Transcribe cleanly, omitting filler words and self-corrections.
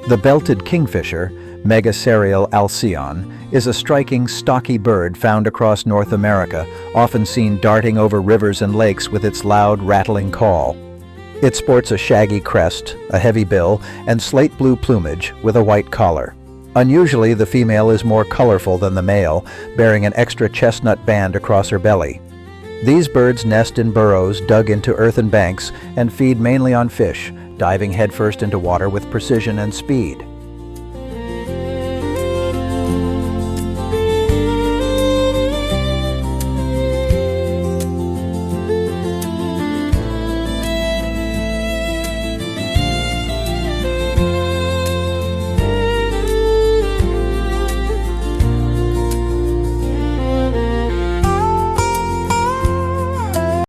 The belted kingfisher, Megaceryle alcyon, is a striking, stocky bird found across North America, often seen darting over rivers and lakes with its loud, rattling call. It sports a shaggy crest, a heavy bill, and slate blue plumage with a white collar. Unusually, the female is more colorful than the male, bearing an extra chestnut band across her belly. These birds nest in burrows dug into earthen banks and feed mainly on fish, diving headfirst into water with precision and speed.